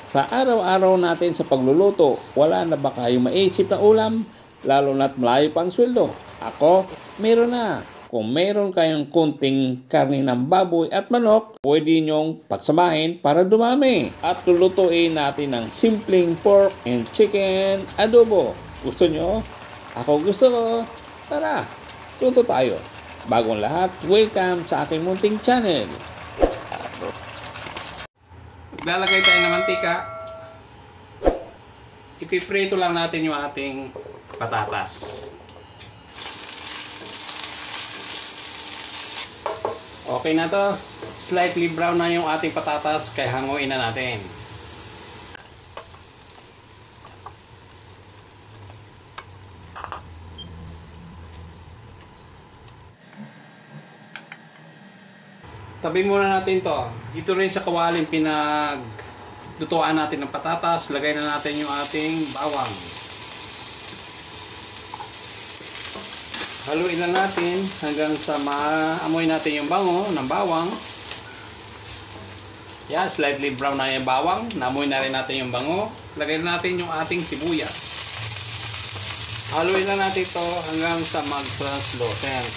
Sa araw-araw natin sa pagluluto, wala na ba kayong maisip na ulam? Lalo na't malayo pang sweldo. Ako, meron na. Kung meron kayong kunting karne ng baboy at manok, pwede nyong pagsamahin para dumami. At lulutuin natin ng simpleng pork and chicken adobo. Gusto nyo? Ako gusto ko. Tara, luto tayo. Bagong lahat, welcome sa aking munting channel. Maglalagay tayo ng mantika. Ipiprito lang natin yung ating patatas. Okay na to. Slightly brown na yung ating patatas, kaya hanguin na natin. Tabi muna natin to. Ito rin sa kawaling pinaglutuan natin ng patatas. Lagay na natin yung ating bawang. Haluin lang natin hanggang sa maamoy natin yung bango ng bawang. Yan, slightly brown na yung bawang. Naamoy na rin natin yung bango. Lagay na natin yung ating sibuyas. Haluin lang natin ito hanggang sa mag-translucent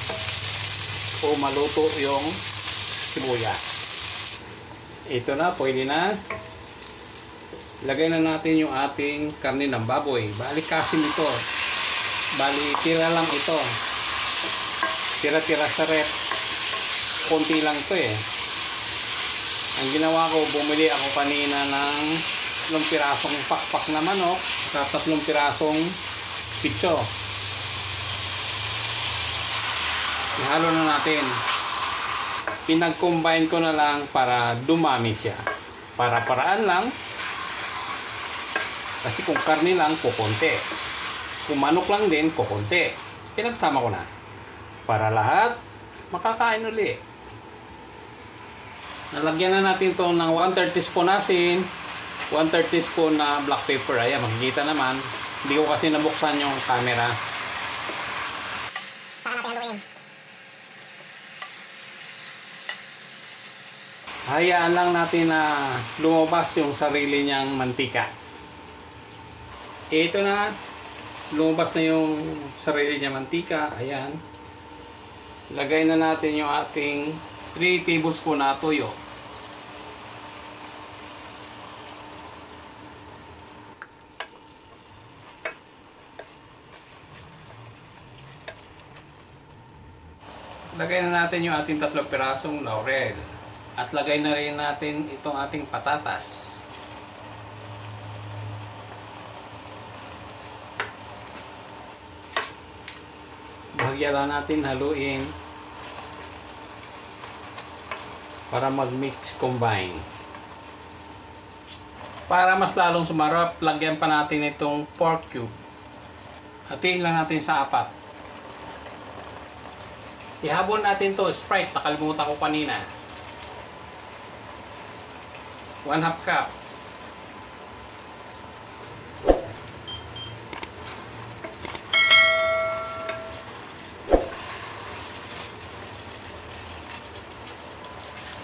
o maluto yung sibuyas. Ito na, pwede na. Lagay na natin yung ating karne ng baboy. Bali kasi nito. Bali tira lang ito. Tira-tira sa rep. Konti lang to eh. Ang ginawa ko, bumili ako kanina ng 3 pirasong pakpak na manok at 3 pirasong pitso. Ihalo na natin. Pinag-combine ko na lang para dumami siya. Para-paraan lang. Kasi kung karne lang, kukunti. Kung manok lang din, kukunti. Pinagsama ko na. Para lahat, makakain uli. Nalagyan na natin ito ng 1/3 teaspoon asin, 1/3 teaspoon na black pepper. Ayan, makikita naman. Hindi ko kasi nabuksan yung camera. Saka natin haluin. Hayaan lang natin na lumabas yung sarili niyang mantika. Ito na, lumabas na yung sarili niyang mantika. Ayan. Lagay na natin yung ating 3 tablespoon na toyo. Lagay na natin yung ating 3 pirasong laurel. At lagay na rin natin itong ating patatas. Bahagya lang natin haluin para mag-mix combine. Para mas lalong sumarap, lagyan pa natin itong pork cube. Hatiin lang natin sa 4. Ihabon natin to Sprite, nakalimutan ko kanina. 1/2 cup.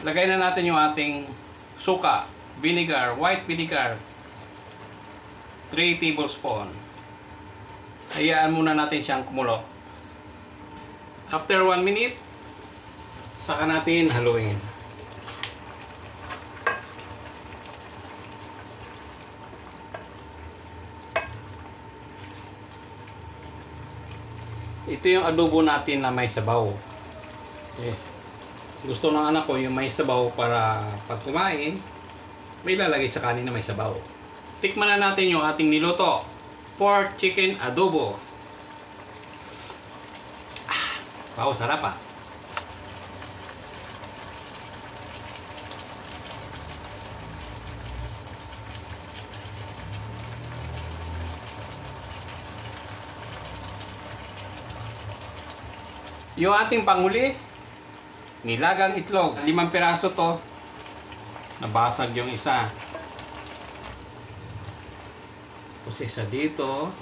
Lagay na natin yung ating suka, vinegar, white vinegar. 3 tablespoon. Hayaan muna natin siyang kumulo. After 1 minute, saka natin haluin. Ito yung adobo natin na may sabaw. Gusto ng anak ko yung may sabaw para pag kumain, may lalagay sa kanin na may sabaw. Tikman na natin yung ating niluto. Pork chicken adobo. Wow, sarap ah. Yung ating panghuli, nilagang itlog. 5 piraso to. Nabasag yung isa. Tapos isa dito.